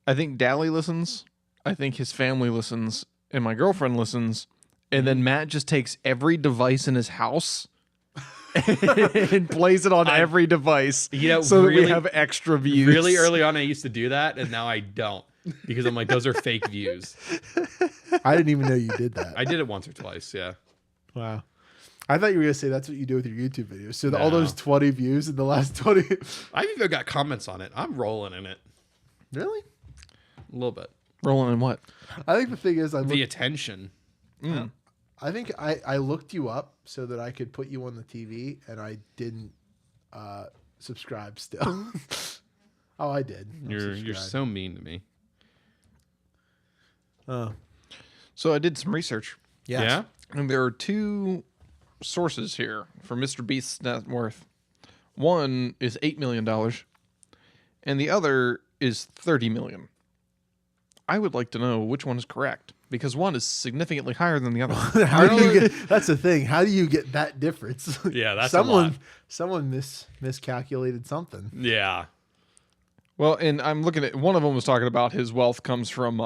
I think Dally listens. I think his family listens, and my girlfriend listens, and then Matt just takes every device in his house and plays it on every device. So that we have extra views. Really early on, I used to do that, and now I don't because I'm like, those are fake views. I didn't even know you did that. I did it once or twice. Yeah. Wow. I thought you were going to say that's what you do with your YouTube videos. So all those 20 views in the last 20. I've even got comments on it. I'm rolling in it. Really? A little bit. Rolling in what? I think the thing is, The attention. I think I looked you up so that I could put you on the TV, and I didn't subscribe still. Oh, I did. You're so mean to me. So I did some research. Yes. Yeah? And there are two sources here for Mr. Beast's net worth. One is $8 million, and the other is $30 million. I would like to know which one is correct, because one is significantly higher than the other. How do you get? That's the thing. How do you get that difference? Yeah, that's a lot. Someone miscalculated something. Yeah. Well, and I'm looking at one of them was talking about his wealth comes from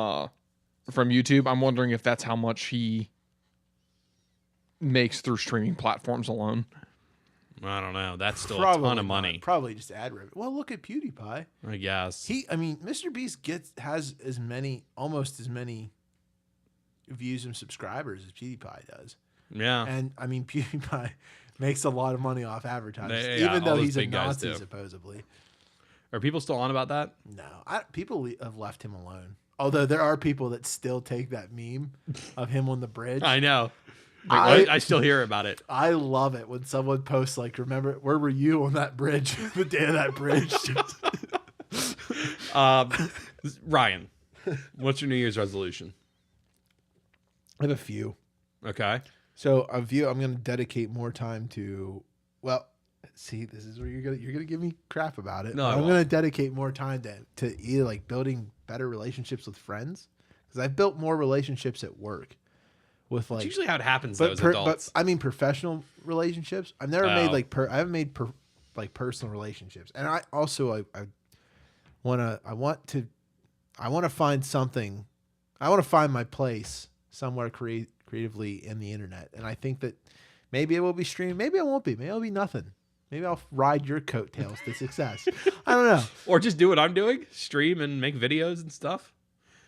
YouTube. I'm wondering if that's how much he makes through streaming platforms alone. I don't know. That's still a ton of money. Probably just ad revenue. Well, look at PewDiePie. I guess. Mr. Beast has almost as many views and subscribers as PewDiePie does. Yeah. And PewDiePie makes a lot of money off advertising, Yeah, even though all those he's a big guys Nazi do. supposedly. Are people still on about that? No, people have left him alone. Although there are people that still take that meme of him on the bridge. I know. I still hear about it. I love it when someone posts like, "Remember, where were you on that bridge? The day of that bridge." Ryan, what's your New Year's resolution? I have a few. Okay. So I'm going to dedicate more time to. Well, see, this is where you're gonna give me crap about it. No, I'm I won't. going to dedicate more time to either like building better relationships with friends, because I've built more relationships at work. With like, It's usually how it happens, though, as adults. But I mean professional relationships. I've never made I haven't made like personal relationships. And I also I want to find something. I want to find my place somewhere creatively in the internet. And I think that maybe it will be streamed. Maybe it won't be. Maybe it'll be nothing. Maybe I'll ride your coattails to success. I don't know. Or just do what I'm doing, stream and make videos and stuff.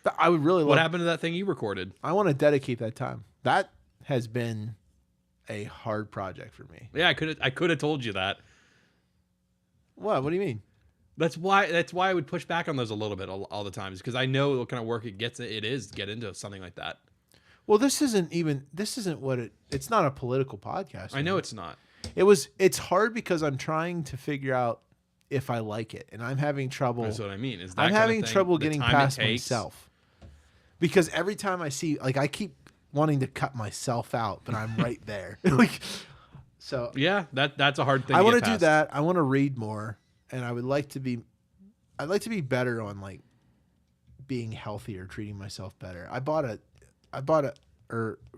But I would really love. What happened to that thing you recorded? I want to dedicate that time. That has been a hard project for me. Yeah, I could have told you that. What? What do you mean? That's why I would push back on those a little bit all the time, because I know what kind of work it is to get into something like that. Well, this isn't what it's not a political podcast. I know it's not. It's hard because I'm trying to figure out if I like it, and I'm having trouble. That's what I mean. Is that I'm kind of having thing, trouble the getting time it past takes? myself. Because every time I see, like, I keep wanting to cut myself out, but I'm right there. Like, so Yeah, that's a hard thing. I want to do that. I want to read more, and I'd like to be better on like being healthier, treating myself better. I bought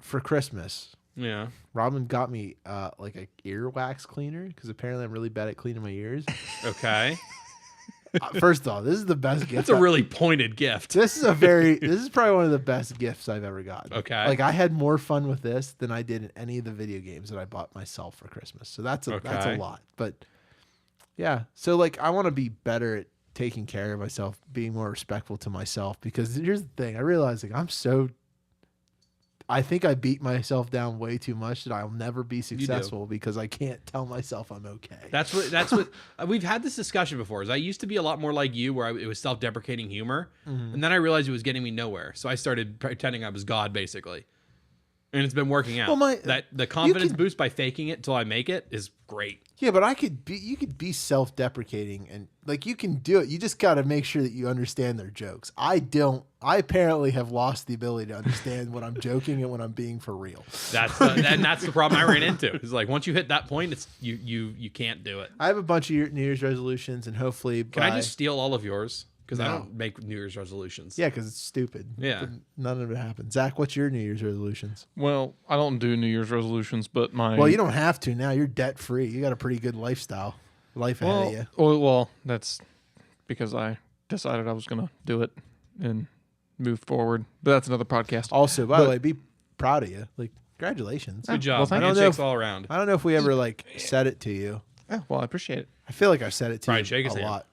for Christmas. Yeah. Robin got me like a earwax cleaner because apparently I'm really bad at cleaning my ears. Okay. First off, this is the best gift. That's a really pointed gift. This is probably one of the best gifts I've ever gotten. Okay. Like I had more fun with this than I did in any of the video games that I bought myself for Christmas. So that's a lot. But yeah, so like I want to be better at taking care of myself, being more respectful to myself, because here's the thing. I realize like I think I beat myself down way too much that I'll never be successful because I can't tell myself I'm okay. That's what we've had this discussion before. Is I used to be a lot more like you, where it was self-deprecating humor, and then I realized it was getting me nowhere. So I started pretending I was God, basically, and it's been working out. Well, the confidence boost by faking it till I make it is great. Yeah, but you could be self-deprecating and like you can do it. You just got to make sure that you understand their jokes. I don't. I apparently have lost the ability to understand when I'm joking and when I'm being for real. That's the problem I ran into. It's like once you hit that point, it's you can't do it. I have a bunch of New Year's resolutions, and hopefully, Can I just steal all of yours? Because I No. don't make New Year's resolutions. Yeah, because it's stupid. Yeah. None of it happens. Zach, what's your New Year's resolutions? Well, I don't do New Year's resolutions, but Well, you don't have to now. You're debt free. You got a pretty good life ahead of you. Well, that's because I decided I was going to do it and move forward. But that's another podcast. Also, by the way, be proud of you. Like, congratulations. Good job. Well, thank you. Handshakes all around. I don't know if we ever like said it to you. Yeah, well, I appreciate it. I feel like I've said it to Brian, you shake his a hand. lot.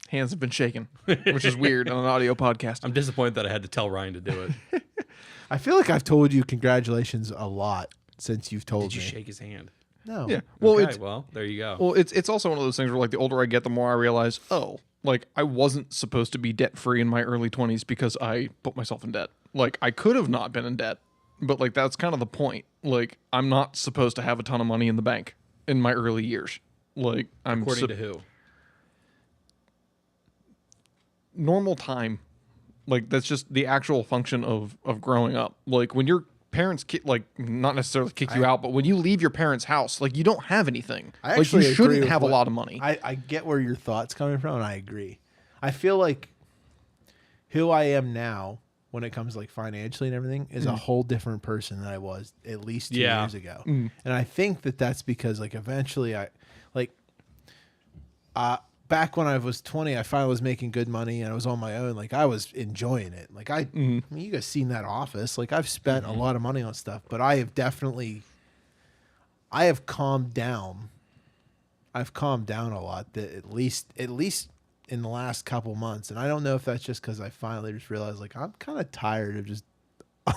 Hands have been shaking, which is weird on an audio podcast. I'm disappointed that I had to tell Ryan to do it. I feel like I've told you congratulations a lot since you've told Did you me. shake his hand? No. Yeah. Well, Okay, well, there you go. it's also one of those things where like the older I get, the more I realize, like I wasn't supposed to be debt free in my early 20s because I put myself in debt. Like I could have not been in debt, but like that's kind of the point. Like I'm not supposed to have a ton of money in the bank in my early years. Like I'm According to who? normal time. Like that's just the actual function of growing up. Like when your parents like not necessarily kick you out, but when you leave your parents' house, like you don't have anything. I Like actually you agree shouldn't with have a what- lot of money. I get where your thoughts coming from, and I agree. I feel like who I am now when it comes to like financially and everything is a whole different person than I was at least 2 Yeah. years ago. And I think that that's because like eventually back when I was 20, I finally was making good money and I was on my own. Like I was enjoying it. Like I mean, you guys seen that Office. Like I've spent a lot of money on stuff, but I have calmed down. I've calmed down a lot. That at least in the last couple months, and I don't know if that's just because I finally just realized like I'm kind of tired of just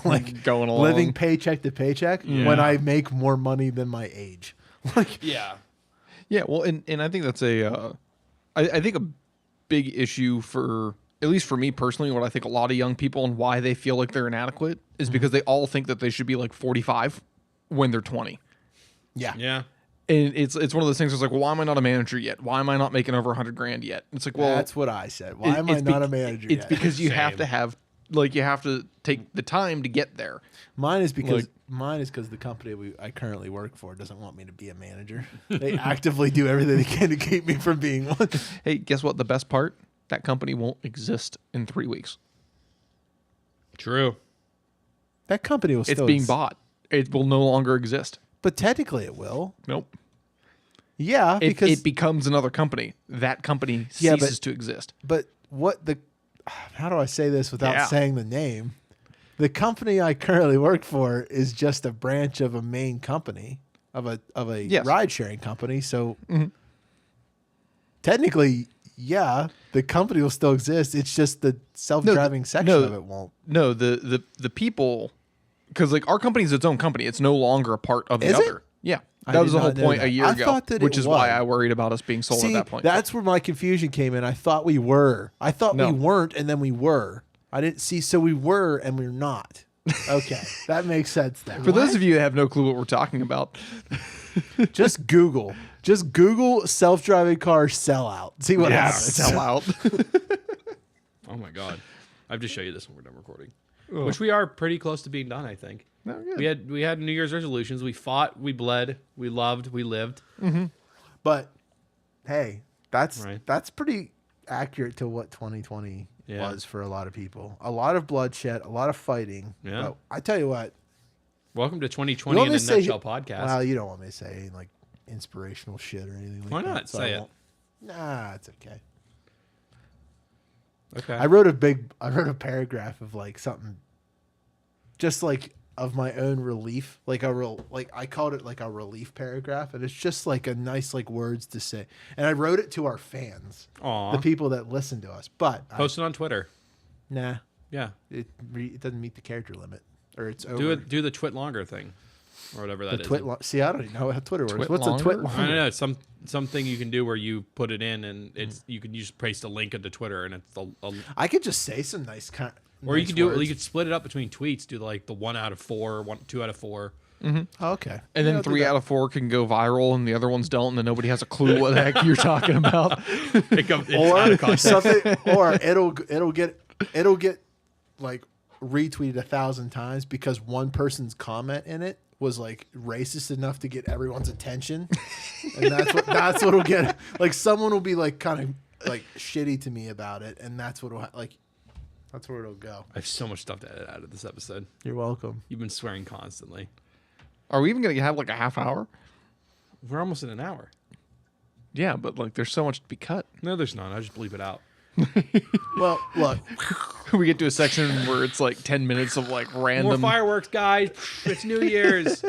like Going along. living paycheck to paycheck when I make more money than my age. Like Yeah. Yeah, well, and I think that's I think a big issue for, at least for me personally, what I think a lot of young people and why they feel like they're inadequate is because they all think that they should be like 45 when they're 20. yeah. Yeah. And it's one of those things where it's like, well, why am I not a manager yet? Why am I not making over $100,000 yet? It's like, well, That's what I said. Why am I it's not a bec- manager It's yet? because you have Same. to have, like, you have to take the time to get there. Mine is because Like- the company I currently work for doesn't want me to be a manager. They actively do everything they can to keep me from being one. Hey, guess what? The best part? That company won't exist in 3 weeks. True. That company will It's still being bought. It will no longer exist. but technically it will. Nope. Yeah, because it becomes another company. That company Yeah, but- ceases to exist. but how do I say this without Yeah. saying the name? The company I currently work for is just a branch of a main company of a Yes. ride sharing company. So technically, yeah, the company will still exist. It's just the self-driving section of it won't. No, the people, because like our company is its own company. It's no longer a part of the Is it? other. Yeah, I that did was the whole not know point that. a year I ago, thought that which it is why was. I worried about us being sold See, at that point. that's where my confusion came in. I thought we were. I thought No. we weren't, and then we were. I didn't see. So we were, and we're not. Okay, that makes sense then. For those of you who have no clue what we're talking about, Just Google self-driving car sellout. See what happens. sell out. Oh my god. I have to show you this when we're done recording. Which we are pretty close to being done, I think. No, good. We had New Year's resolutions. We fought, we bled, we loved, we lived. But hey, that's Right. pretty accurate to what 2020 Yeah. was for a lot of people. A lot of bloodshed, a lot of fighting. Yeah. But I tell you what, Welcome to you 2020 want in me a to say- nutshell podcast. Well, you don't want me to say like inspirational shit or anything like Why that. not? so Say I it. won't. Nah, it's okay. Okay. I wrote a paragraph of like something just like of my own relief, like I called it like a relief paragraph, and it's just like a nice like words to say. And I wrote it to our fans, Aw. the people that listen to us. But Post it on Twitter. nah, Yeah. it doesn't meet the character limit, or it's over. Do the twit longer thing. Or whatever that the is. See, I don't even know how Twitter works. Twit What's a twit longer? I don't longer? know. Something you can do where you put it in and it's you can just paste a link into Twitter and it's I could just say some nice kind. or you nice could do words. you could split it up between tweets. Do like the 1 out of 4, 2 out of 4. Oh, okay. And then 3 out of 4 can go viral, and the other ones don't, and then nobody has a clue what the heck you're talking about. It's out of or context. something, or it'll get like retweeted 1,000 times because one person's comment in it was like racist enough to get everyone's attention, and that's what'll get. Like someone will be like kind of like shitty to me about it, and that's what'll that's where it'll go. I have so much stuff to edit out of this episode. You're welcome. You've been swearing constantly. Are we even going to have like a half hour? We're almost in an hour. Yeah, but like there's so much to be cut. No, there's none. I just bleep it out. Well, look, We get to a section where it's like 10 minutes of like More random. fireworks, guys. It's New Year's.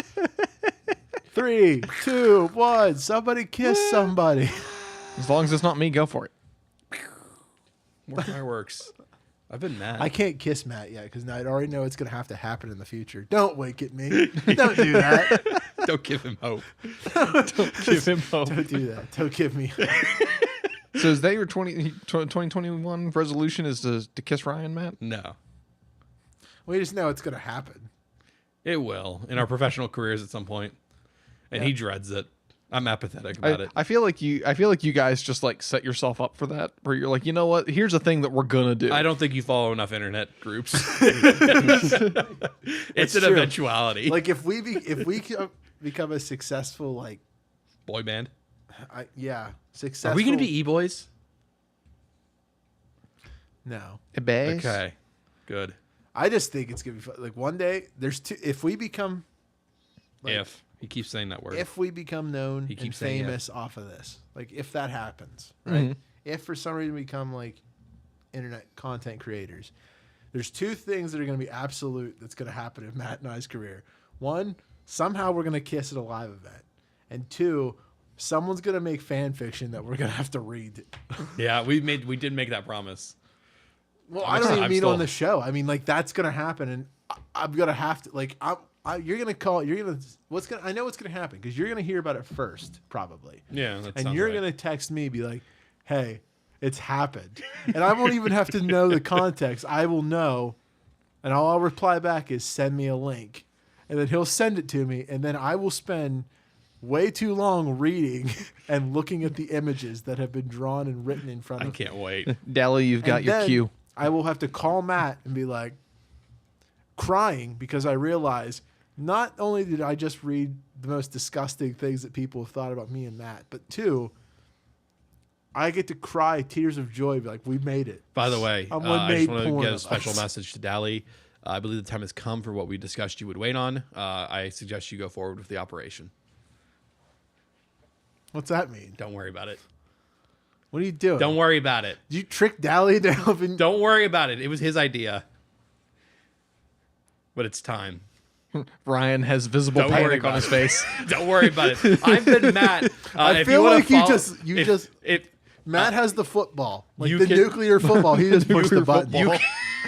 3, 2, 1. Somebody kiss somebody. As long as it's not me, go for it. More fireworks. I've been mad. I can't kiss Matt yet because I already know it's gonna have to happen in the future. Don't wink at me. Don't do that. Don't give him hope. Give him hope. Don't do that. Don't give me. So is that your 2021 resolution is to kiss Ryan, Matt? No. We just know it's gonna happen. It will in our professional careers at some point, and he dreads it. I'm apathetic about it. I feel like you guys just like set yourself up for that, where you're like, you know what? Here's a thing that we're gonna do. I don't think you follow enough internet groups. It's an true. eventuality. Like if we become a successful Boy band. successful. Are we going to be e-boys? No. Bass? Okay. Good. I just think it's gonna be fun. Like one day there's two. If we become If. He keeps saying that word. if we become known He and keeps saying famous off of this, like if that happens, right? If for some reason we become like internet content creators, there's two things that are going to be absolute that's going to happen in Matt and I's career. One, somehow we're going to kiss at a live event, and two, someone's going to make fan fiction that we're going to have to read. Yeah, we did make that promise. Well, I'm I don't still- even I'm mean still- on the show. I mean, like that's going to happen, and I'm going to have to like you're gonna call. You're gonna. What's gonna? I know what's gonna happen because you're gonna hear about it first, probably. Yeah, that And sounds you're right. gonna text me, be like, "Hey, it's happened," and I won't even have to know the context. I will know, and all I'll reply back is, "Send me a link," and then he'll send it to me, and then I will spend way too long reading and looking at the images that have been drawn and written in front I of me. can't wait. Dally, you've got And your then cue. I will have to call Matt and be like, crying because I realize not only did I just read the most disgusting things that people have thought about me and Matt, but two, I get to cry tears of joy, be like, we made it. By the way, I'm I just made want to porn get a of special us. message to Dally. I believe the time has come for what we discussed you would wait on. I suggest you go forward with the operation. What's that mean? Don't worry about it. What are you doing? Don't worry about it. Did you trick Dally into helping? Don't worry about it. It was his idea. But it's time. Ryan has visible Don't worry panic on about his face. Don't worry about it. I've been Matt. I if feel wanna like if Matt has the football, like you the can- nuclear football. He just pushed the Nuclear button. football.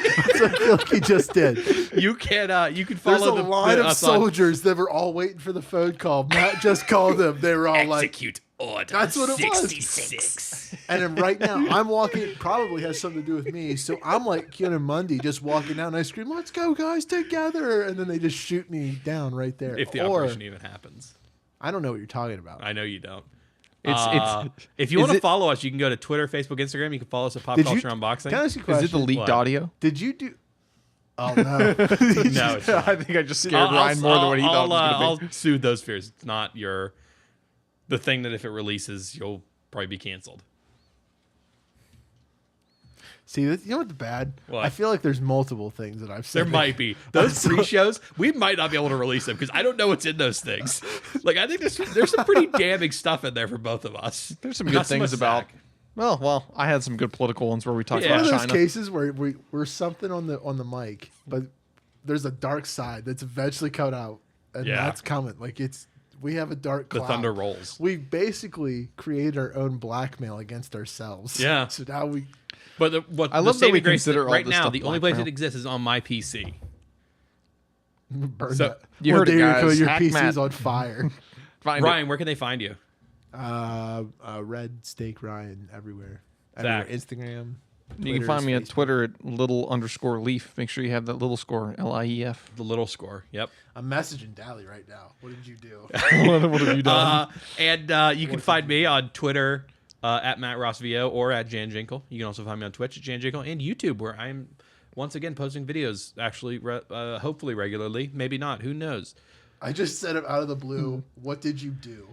That's what I feel like he just did. you can There's follow a line of us on soldiers that were all waiting for the phone call. Matt just called them. They were all like, execute order. That's what it was. 66. and then right now I'm walking. Probably has something to do with me. So I'm like Keenan Mundy, just walking down. And I scream, "Let's go, guys, together!" And then they just shoot me down right there. If the or, operation even happens. I don't know what you're talking about. I know you don't. It's If you is want to it- follow us, you can go to Twitter, Facebook, Instagram. You can follow us at Pop Did Culture you? Unboxing. Can I ask you a Is question? it the leaked What? audio? Did you do? Oh no! No, it's not. I think I just scared Ryan more than what he thought it was going to be. I'll soothe those fears. It's not the thing that if it releases, you'll probably be canceled. See, you know what's bad? What? I feel like there's multiple things that I've said. There might be those pre-shows. We might not be able to release them because I don't know what's in those things. Like I think there's some pretty damning stuff in there for both of us. There's some Not good so much things about. Zach. Well, I had some good political ones where we talked Yeah. One about of those China. cases where we're something on the mic, but there's a dark side that's eventually cut out, and Yeah. that's coming. Like we have a dark The cloud. thunder rolls. We basically created our own blackmail against ourselves. Yeah. So now we. But I love that we saving grace consider all right this now. stuff The only place blackmail. it exists is on my PC. Burn So- that. You One heard it, day you're guys. gonna- Your Hack PC's Matt. on fire. Find Ryan, where can they find you? Red Steak Ryan everywhere. Zach. Everywhere. Instagram. You can find me on Twitter at little_leaf. Make sure you have that little score, LIEF. The little score. Yep. I'm messaging Dally right now. What did you do? What have you done? And you can find me on Twitter at Matt Ross VO or at Jan Jinkle. You can also find me on Twitch at Jan Jinkle and YouTube, where I'm once again posting videos, actually, hopefully regularly. Maybe not. Who knows? I just said it out of the blue. What did you do?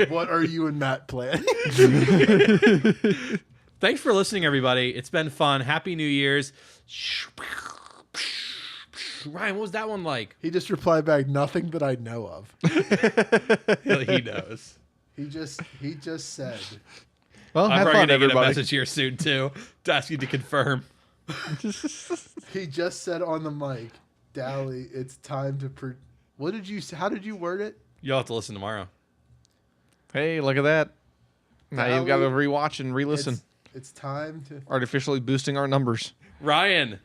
What are you and Matt planning? Thanks for listening, everybody. It's been fun. Happy New Year's. Ryan, what was that one like? He just replied back, nothing that I know of. He knows. He just said. Well, I'm have probably fun, going to get a everybody. message here soon, too, to ask you to confirm. He just said on the mic, Dally, it's time to what did you how did you word it? You'll have to listen tomorrow. Hey, look at that. Now you've got to Dally, rewatch and re-listen. It's time to Artificially boosting our numbers. Ryan,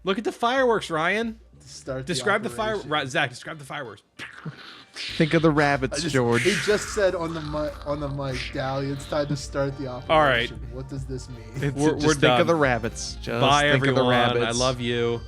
look at the fireworks, Ryan. start Describe the operation. fireworks. Zach, describe the fireworks. Think of the rabbits, George. He just said on the mic, Dally, it's time to start the operation. All right. What does this mean? It's- We're just think done. of the rabbits. Just Bye, think everyone. of the rabbits. I love you.